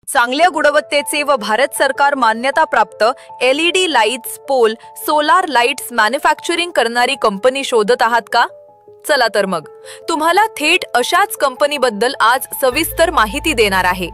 चांगल्या गुणवत्तेचे व भारत सरकार मान्यता प्राप्त LED lights, pole, solar lights manufacturing करणारी कंपनी शोधत आहात का? चला तर मग तुम्हाला थेट अशाच कंपनीबद्दल आज सविस्तर माहिती देणार आहे।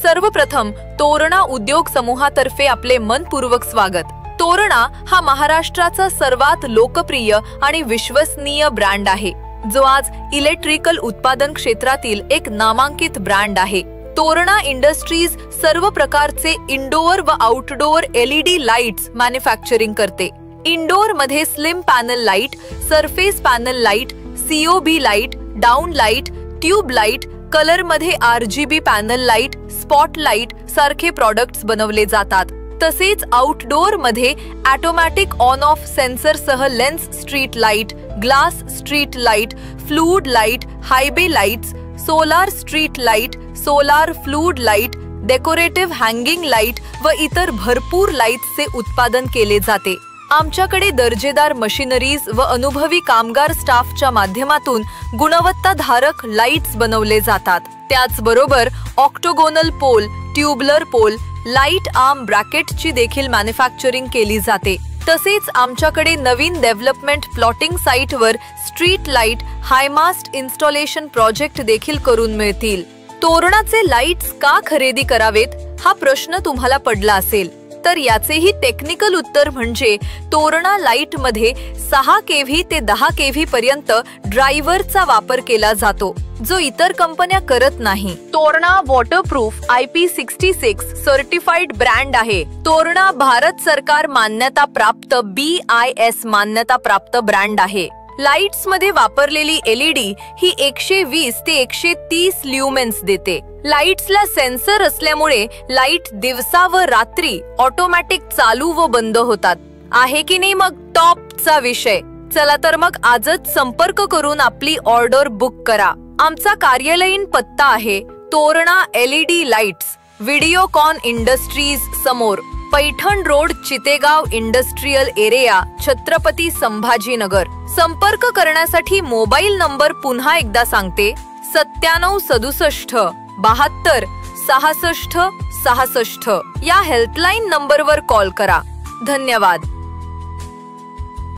सर्वप्रथम तोरणा उद्योग समूहातर्फे आपले मनपूर्वक स्वागत। तोरणा हा महाराष्ट्राचा सर्वात लोकप्रिय आणि विश्वसनीय ब्रँड आहे, जो आज इलेक्ट्रिकल उत्पादन क्षेत्रातील एक नामांकित ब्रँड आहे। तोरणा इंडस्ट्रीज सर्व प्रकारचे इंडोअर व आउटडोअर LED लाईट्स मॅन्युफॅक्चरिंग करते। इंडोअर मध्ये slim panel light, surface panel light, COB light, down light, tube light, colour मध्ये RGB panel light, spot light सारखे प्रॉडक्ट्स बनवले जातात। तसेच आउटडोअर मध्ये ऑटोमॅटिक ऑन ऑफ सेन्सर सह lens street light, glass street light, fluid light, highway lights, solar street light, solar fluid light, decorative hanging light व इतर भरपूर लाईट्सचे उत्पादन केले जाते। आमच्याकडे दर्जेदार मशिनरीज व अनुभवी कामगार स्टाफच्या माध्यमातून गुणवत्ताधारक लाईट्स बनवले जातात। त्याचबरोबर octagonal pole, tubular pole, light arm ब्रॅकेटची देखील मॅन्युफॅक्चरिंग केली जाते। तसेच आमच्याकडे नवीन डेव्हलपमेंट प्लॉटिंग साइटवर street light, high mast installation project देखील करून मिळतील। तोरणाचे लाईट्स का खरेदी करावेत हा प्रश्न तुम्हाला पडला असेल, तर याचेही टेक्निकल उत्तर म्हणजे तोरणा लाईट मध्ये 6 kV ते 10 kV पर्यंत ड्रायव्हरचा वापर केला जातो, जो इतर कंपन्या करत नाही। Torna waterproof IP66 certified brand आहे। तोरणा भारत सरकार मान्यता प्राप्त BIS मान्यता प्राप्त ब्रँड आहे। लाईट्स मध्ये वापरलेली LED ही 120 ते 130 ल्युमेन्स देते। लाईट्सला सेन्सर असल्यामुळे लाईट दिवसा व रात्री ऑटोमॅटिक चालू व बंद होतात। आहे की नाही मग टॉपचा विषय? चला तर मग आजच संपर्क करून आपली ऑर्डर बुक करा। आमचा कार्यालयीन पत्ता आहे Torana LED lights, Videocon Industries समोर, Paithan road, Chitegaon industrial area, Chhatrapati Sambhajinagar. संपर्क करण्यासाठी मोबाईल नंबर पुन्हा एकदा सांगते, 97 67 72 66 66 या हेल्पलाईन नंबरवर कॉल करा। धन्यवाद।